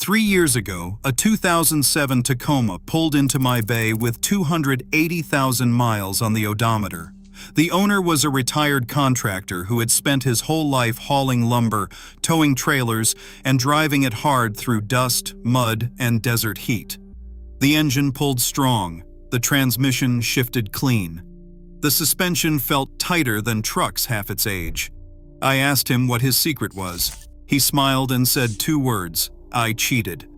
3 years ago, a 2007 Tacoma pulled into my bay with 280,000 miles on the odometer. The owner was a retired contractor who had spent his whole life hauling lumber, towing trailers, and driving it hard through dust, mud, and desert heat. The engine pulled strong. The transmission shifted clean. The suspension felt tighter than trucks half its age. I asked him what his secret was. He smiled and said 2 words: I cheated.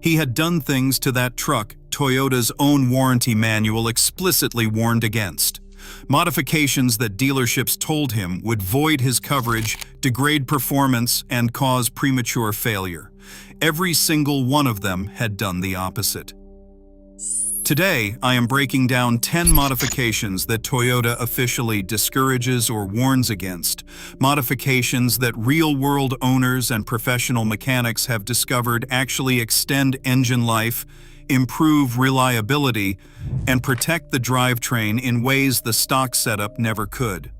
He had done things to that truck Toyota's own warranty manual explicitly warned against. Modifications that dealerships told him would void his coverage, degrade performance, and cause premature failure. Every single one of them had done the opposite. Today, I am breaking down 10 modifications that Toyota officially discourages or warns against. Modifications that real-world owners and professional mechanics have discovered actually extend engine life, improve reliability, and protect the drivetrain in ways the stock setup never could.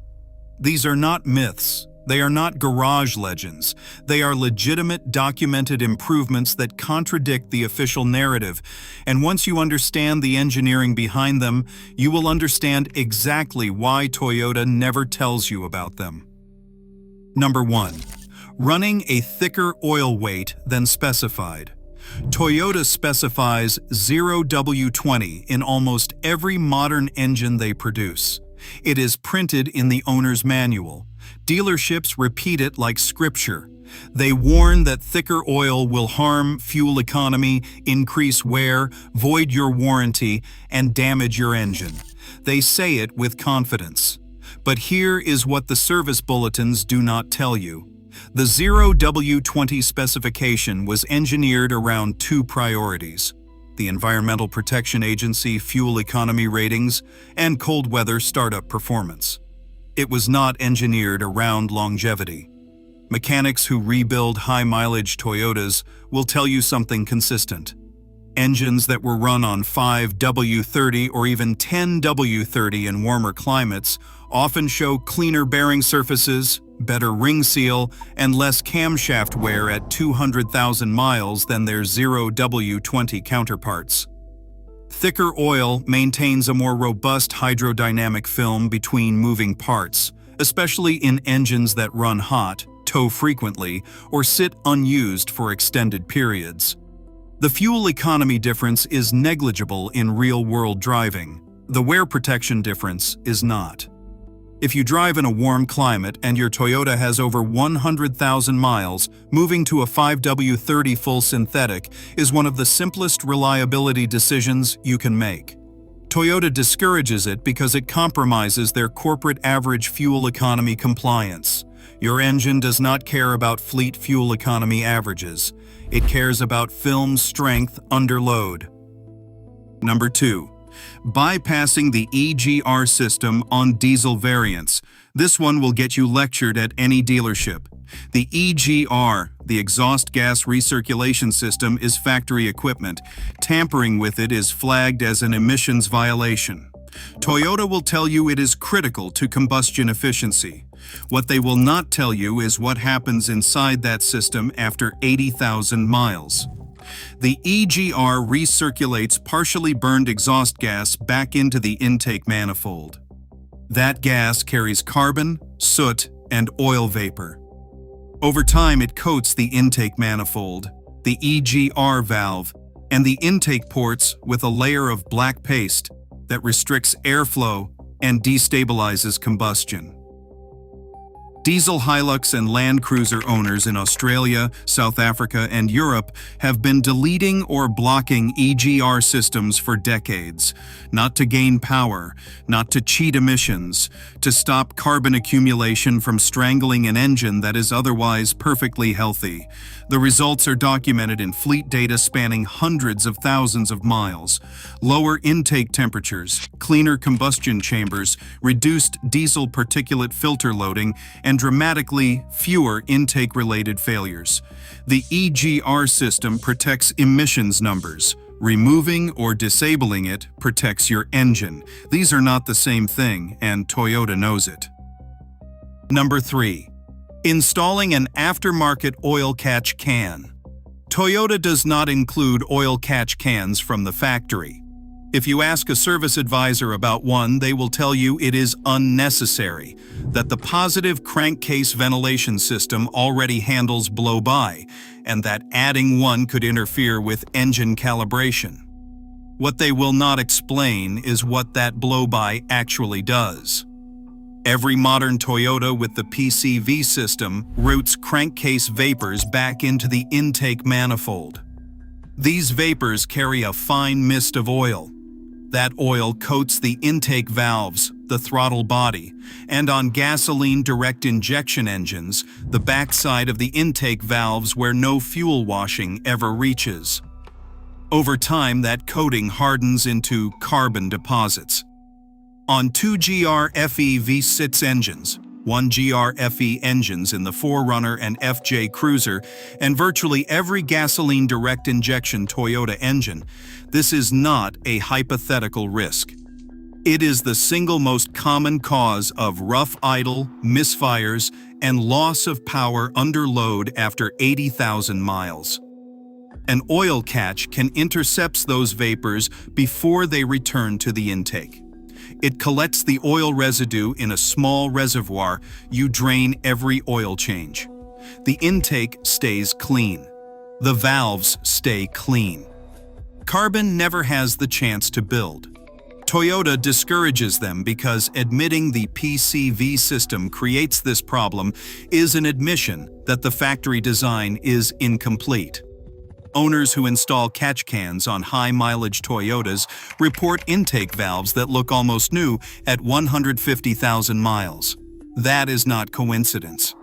These are not myths. They are not garage legends. They are legitimate, documented improvements that contradict the official narrative. And once you understand the engineering behind them, you will understand exactly why Toyota never tells you about them. Number 1. Running a thicker oil weight than specified. Toyota specifies 0W20 in almost every modern engine they produce. It is printed in the owner's manual. Dealerships repeat it like scripture. They warn that thicker oil will harm fuel economy, increase wear, void your warranty, and damage your engine. They say it with confidence. But here is what the service bulletins do not tell you. The 0W20 specification was engineered around 2 priorities: the Environmental Protection Agency fuel economy ratings and cold weather startup performance. It was not engineered around longevity. Mechanics who rebuild high-mileage Toyotas will tell you something consistent. Engines that were run on 5W30 or even 10W30 in warmer climates often show cleaner bearing surfaces, better ring seal, and less camshaft wear at 200,000 miles than their 0W20 counterparts. Thicker oil maintains a more robust hydrodynamic film between moving parts, especially in engines that run hot, tow frequently, or sit unused for extended periods. The fuel economy difference is negligible in real-world driving. The wear protection difference is not. If you drive in a warm climate and your Toyota has over 100,000 miles, moving to a 5W30 full synthetic is one of the simplest reliability decisions you can make. Toyota discourages it because it compromises their corporate average fuel economy compliance. Your engine does not care about fleet fuel economy averages. It cares about film strength under load. Number 2. Bypassing the EGR system on diesel variants. This one will get you lectured at any dealership. The EGR, the exhaust gas recirculation system, is factory equipment. Tampering with it is flagged as an emissions violation. Toyota will tell you it is critical to combustion efficiency. What they will not tell you is what happens inside that system after 80,000 miles. The EGR recirculates partially burned exhaust gas back into the intake manifold. That gas carries carbon, soot, and oil vapor. Over time, it coats the intake manifold, the EGR valve, and the intake ports with a layer of black paste that restricts airflow and destabilizes combustion. Diesel Hilux and Land Cruiser owners in Australia, South Africa, and Europe have been deleting or blocking EGR systems for decades, not to gain power, not to cheat emissions, to stop carbon accumulation from strangling an engine that is otherwise perfectly healthy. The results are documented in fleet data spanning hundreds of thousands of miles. Lower intake temperatures, cleaner combustion chambers, reduced diesel particulate filter loading, and dramatically fewer intake-related failures. The EGR system protects emissions numbers. Removing or disabling it protects your engine. These are not the same thing, and Toyota knows it. Number 3. Installing an aftermarket oil catch can. Toyota does not include oil catch cans from the factory. If you ask a service advisor about one, they will tell you it is unnecessary, that the positive crankcase ventilation system already handles blow-by, and that adding one could interfere with engine calibration. What they will not explain is what that blow-by actually does. Every modern Toyota with the PCV system routes crankcase vapors back into the intake manifold. These vapors carry a fine mist of oil. That oil coats the intake valves, the throttle body, and on gasoline direct injection engines, the backside of the intake valves where no fuel washing ever reaches. Over time, that coating hardens into carbon deposits. On 2GR FE V6 engines, 1GR FE engines in the 4Runner and FJ Cruiser, and virtually every gasoline direct injection Toyota engine, this is not a hypothetical risk. It is the single most common cause of rough idle, misfires, and loss of power under load after 80,000 miles. An oil catch can intercept those vapors before they return to the intake. It collects the oil residue in a small reservoir you drain every oil change. The intake stays clean. The valves stay clean. Carbon never has the chance to build. Toyota discourages them because admitting the PCV system creates this problem is an admission that the factory design is incomplete. Owners who install catch cans on high-mileage Toyotas report intake valves that look almost new at 150,000 miles. That is not coincidence.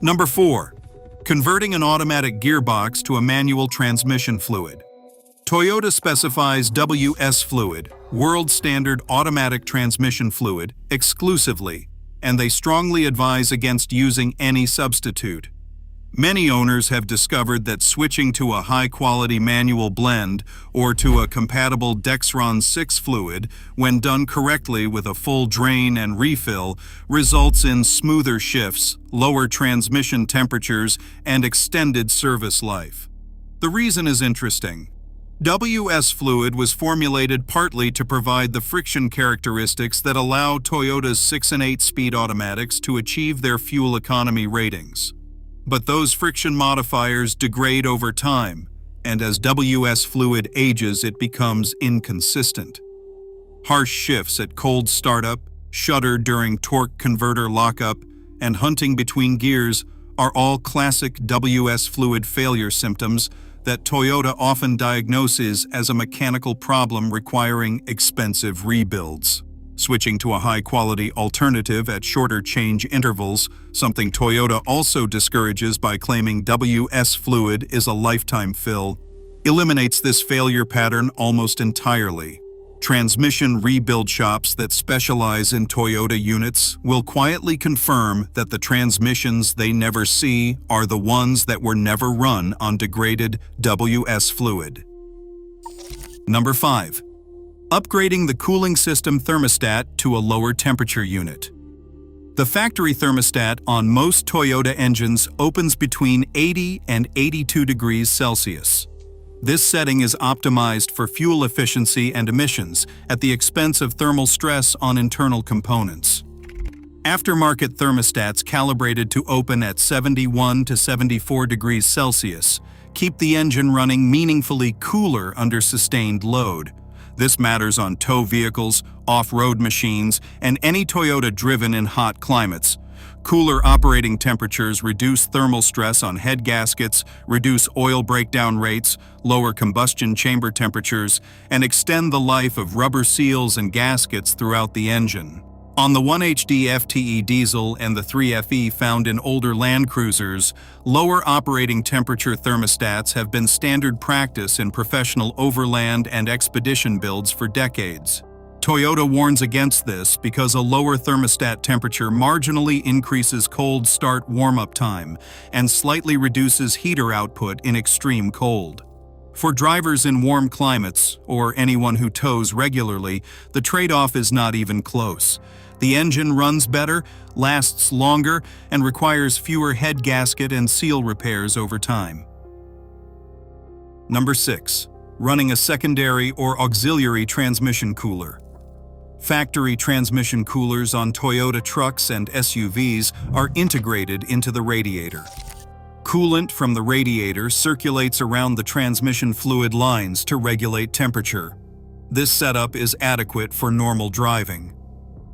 Number 4. Converting an automatic gearbox to a manual transmission fluid. Toyota specifies WS fluid, world standard automatic transmission fluid, exclusively, and they strongly advise against using any substitute. Many owners have discovered that switching to a high-quality manual blend or to a compatible Dexron 6 fluid, when done correctly with a full drain and refill, results in smoother shifts, lower transmission temperatures, and extended service life. The reason is interesting. WS fluid was formulated partly to provide the friction characteristics that allow Toyota's 6 and 8-speed automatics to achieve their fuel economy ratings. But those friction modifiers degrade over time, and as WS fluid ages, it becomes inconsistent. Harsh shifts at cold startup, shudder during torque converter lockup, and hunting between gears are all classic WS fluid failure symptoms that Toyota often diagnoses as a mechanical problem requiring expensive rebuilds. Switching to a high-quality alternative at shorter change intervals, something Toyota also discourages by claiming WS fluid is a lifetime fill, eliminates this failure pattern almost entirely. Transmission rebuild shops that specialize in Toyota units will quietly confirm that the transmissions they never see are the ones that were never run on degraded WS fluid. Number 5. Upgrading the cooling system thermostat to a lower temperature unit. The factory thermostat on most Toyota engines opens between 80 and 82 degrees Celsius. This setting is optimized for fuel efficiency and emissions at the expense of thermal stress on internal components. Aftermarket thermostats calibrated to open at 71 to 74 degrees Celsius keep the engine running meaningfully cooler under sustained load. This matters on tow vehicles, off-road machines, and any Toyota driven in hot climates. Cooler operating temperatures reduce thermal stress on head gaskets, reduce oil breakdown rates, lower combustion chamber temperatures, and extend the life of rubber seals and gaskets throughout the engine. On the 1HD FTE diesel and the 3FE found in older Land Cruisers, lower operating temperature thermostats have been standard practice in professional overland and expedition builds for decades. Toyota warns against this because a lower thermostat temperature marginally increases cold start warm-up time and slightly reduces heater output in extreme cold. For drivers in warm climates, or anyone who tows regularly, the trade-off is not even close. The engine runs better, lasts longer, and requires fewer head gasket and seal repairs over time. Number 6. Running a secondary or auxiliary transmission cooler. Factory transmission coolers on Toyota trucks and SUVs are integrated into the radiator. Coolant from the radiator circulates around the transmission fluid lines to regulate temperature. This setup is adequate for normal driving.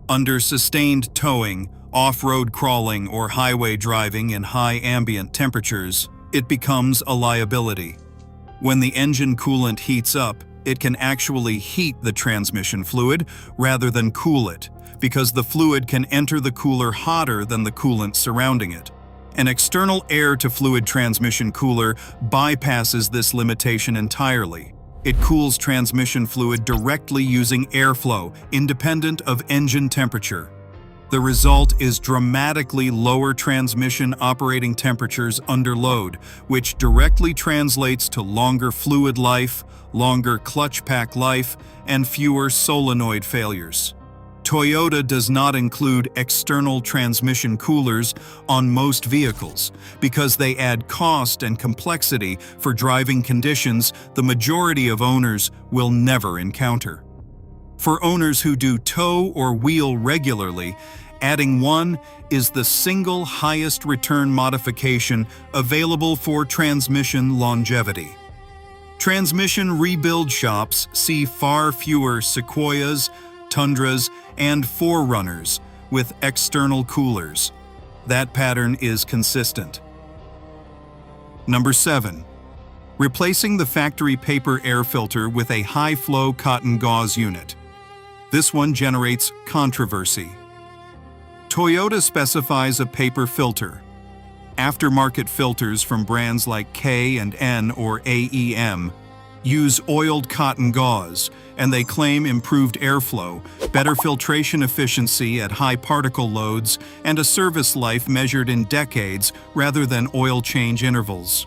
Under sustained towing, off-road crawling, or highway driving in high ambient temperatures, it becomes a liability. When the engine coolant heats up, it can actually heat the transmission fluid rather than cool it, because the fluid can enter the cooler hotter than the coolant surrounding it. An external air-to-fluid transmission cooler bypasses this limitation entirely. It cools transmission fluid directly using airflow, independent of engine temperature. The result is dramatically lower transmission operating temperatures under load, which directly translates to longer fluid life, longer clutch pack life, and fewer solenoid failures. Toyota does not include external transmission coolers on most vehicles because they add cost and complexity for driving conditions the majority of owners will never encounter. For owners who do tow or wheel regularly, adding one is the single highest return modification available for transmission longevity. Transmission rebuild shops see far fewer Sequoias, Tundras, and Forerunners with external coolers. That pattern is consistent. Number 7. Replacing the factory paper air filter with a high-flow cotton gauze unit. This one generates controversy. Toyota specifies a paper filter. Aftermarket filters from brands like K and N or AEM use oiled cotton gauze, and they claim improved airflow, better filtration efficiency at high particle loads, and a service life measured in decades rather than oil change intervals.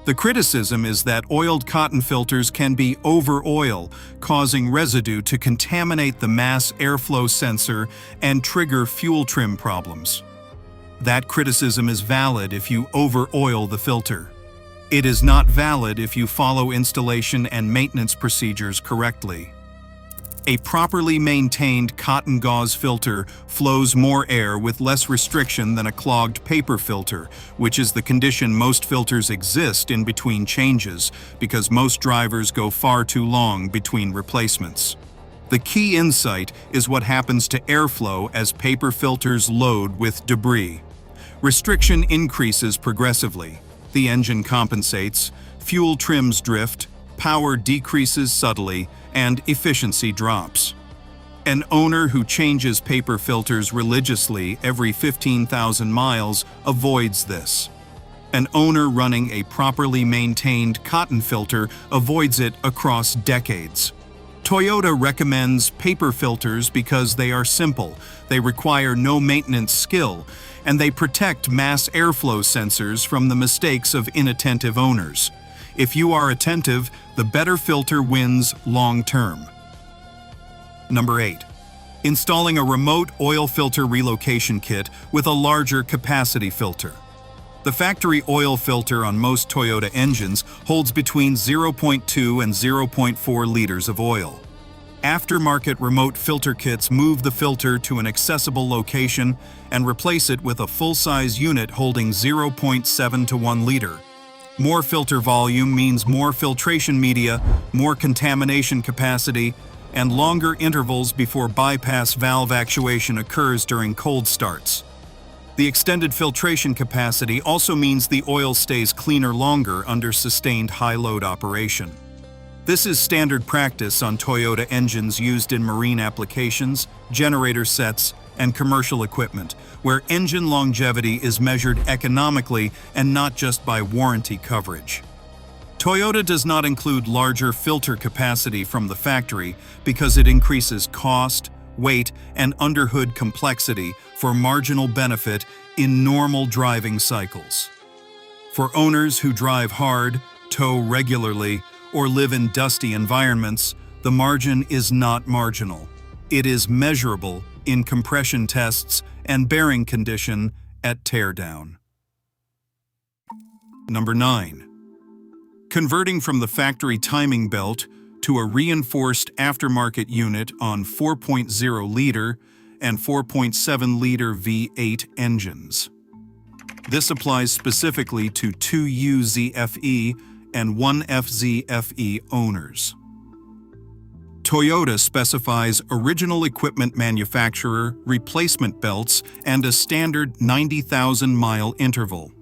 The criticism is that oiled cotton filters can be over-oil, causing residue to contaminate the mass airflow sensor and trigger fuel trim problems. That criticism is valid if you over-oil the filter. It is not valid if you follow installation and maintenance procedures correctly. A properly maintained cotton gauze filter flows more air with less restriction than a clogged paper filter, which is the condition most filters exist in between changes because most drivers go far too long between replacements. The key insight is what happens to airflow as paper filters load with debris. Restriction increases progressively. The engine compensates, fuel trims drift, power decreases subtly, and efficiency drops. An owner who changes paper filters religiously every 15,000 miles avoids this. An owner running a properly maintained cotton filter avoids it across decades. Toyota recommends paper filters because they are simple, they require no maintenance skill, and they protect mass airflow sensors from the mistakes of inattentive owners. If you are attentive, the better filter wins long-term. Number 8. Installing a remote oil filter relocation kit with a larger capacity filter. The factory oil filter on most Toyota engines holds between 0.2 and 0.4 liters of oil. Aftermarket remote filter kits move the filter to an accessible location and replace it with a full-size unit holding 0.7 to 1 liter. More filter volume means more filtration media, more contamination capacity, and longer intervals before bypass valve actuation occurs during cold starts. The extended filtration capacity also means the oil stays cleaner longer under sustained high-load operation. This is standard practice on Toyota engines used in marine applications, generator sets, and commercial equipment, where engine longevity is measured economically and not just by warranty coverage. Toyota does not include larger filter capacity from the factory because it increases cost, weight, and underhood complexity for marginal benefit in normal driving cycles. For owners who drive hard, tow regularly, or live in dusty environments, the margin is not marginal. It is measurable in compression tests and bearing condition at teardown. Number 9. Converting from the factory timing belt to a reinforced aftermarket unit on 4.0-liter and 4.7-liter V8 engines. This applies specifically to 2UZFE and 1FZFE owners. Toyota specifies original equipment manufacturer replacement belts and a standard 90,000-mile interval.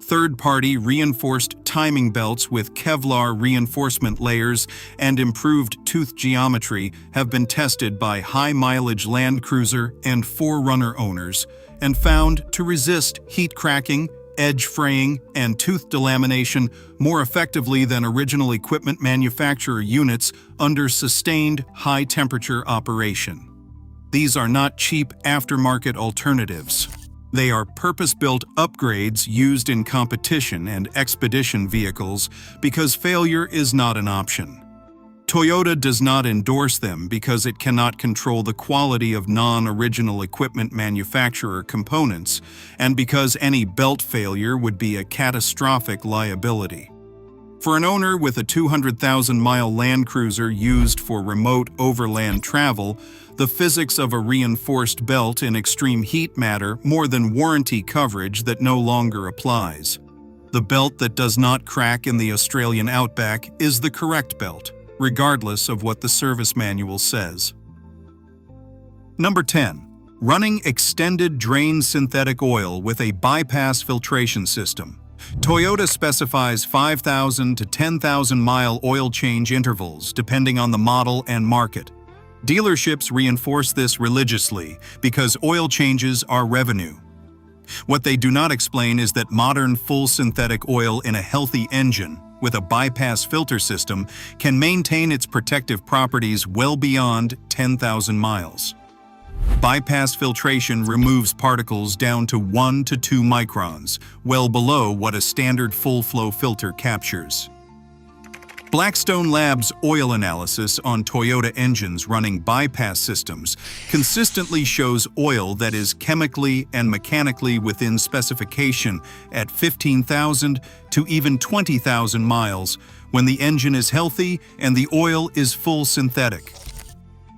Third-party reinforced timing belts with Kevlar reinforcement layers and improved tooth geometry have been tested by high-mileage Land Cruiser and 4Runner owners and found to resist heat cracking, edge fraying, and tooth delamination more effectively than original equipment manufacturer units under sustained high-temperature operation. These are not cheap aftermarket alternatives. They are purpose-built upgrades used in competition and expedition vehicles because failure is not an option. Toyota does not endorse them because it cannot control the quality of non-original equipment manufacturer components and because any belt failure would be a catastrophic liability. For an owner with a 200,000-mile Land Cruiser used for remote overland travel, the physics of a reinforced belt in extreme heat matter more than warranty coverage that no longer applies. The belt that does not crack in the Australian outback is the correct belt, regardless of what the service manual says. Number 10. Running extended drain synthetic oil with a bypass filtration system. Toyota specifies 5,000 to 10,000 mile oil change intervals depending on the model and market. Dealerships reinforce this religiously because oil changes are revenue. What they do not explain is that modern full synthetic oil in a healthy engine with a bypass filter system can maintain its protective properties well beyond 10,000 miles. Bypass filtration removes particles down to 1 to 2 microns, well below what a standard full-flow filter captures. Blackstone Labs' oil analysis on Toyota engines running bypass systems consistently shows oil that is chemically and mechanically within specification at 15,000 to even 20,000 miles when the engine is healthy and the oil is full synthetic.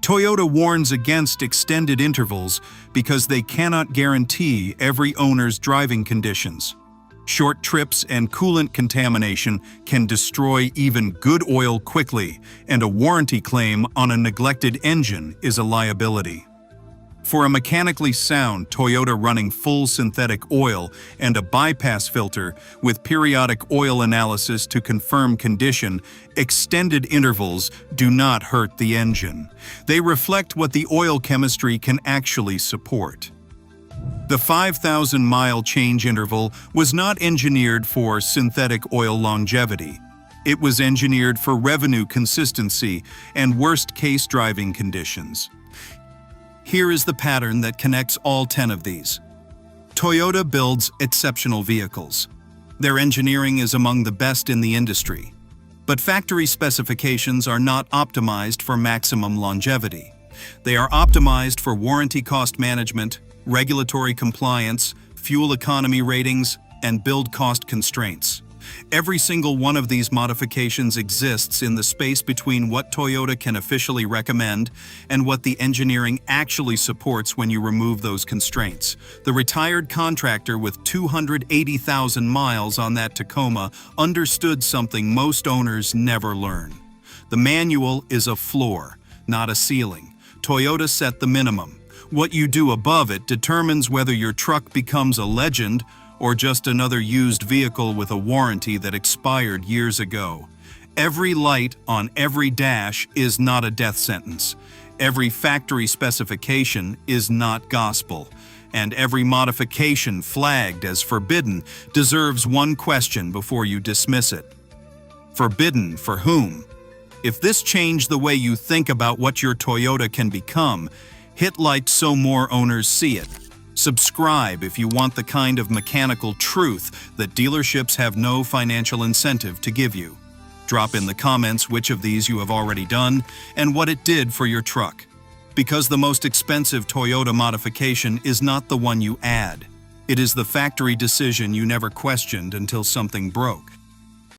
Toyota warns against extended intervals because they cannot guarantee every owner's driving conditions. Short trips and coolant contamination can destroy even good oil quickly, and a warranty claim on a neglected engine is a liability. For a mechanically sound Toyota running full synthetic oil and a bypass filter with periodic oil analysis to confirm condition, extended intervals do not hurt the engine. They reflect what the oil chemistry can actually support. The 5,000-mile change interval was not engineered for synthetic oil longevity. It was engineered for revenue consistency and worst-case driving conditions. Here is the pattern that connects all 10 of these. Toyota builds exceptional vehicles. Their engineering is among the best in the industry. But factory specifications are not optimized for maximum longevity. They are optimized for warranty cost management, regulatory compliance, fuel economy ratings, and build cost constraints. Every single one of these modifications exists in the space between what Toyota can officially recommend and what the engineering actually supports when you remove those constraints. The retired contractor with 280,000 miles on that Tacoma understood something most owners never learn. The manual is a floor, not a ceiling. Toyota set the minimum. What you do above it determines whether your truck becomes a legend or just another used vehicle with a warranty that expired years ago. Every light on every dash is not a death sentence. Every factory specification is not gospel. And every modification flagged as forbidden deserves one question before you dismiss it. Forbidden for whom? If this changed the way you think about what your Toyota can become, hit like so more owners see it. Subscribe if you want the kind of mechanical truth that dealerships have no financial incentive to give you. Drop in the comments which of these you have already done and what it did for your truck. Because the most expensive Toyota modification is not the one you add. It is the factory decision you never questioned until something broke.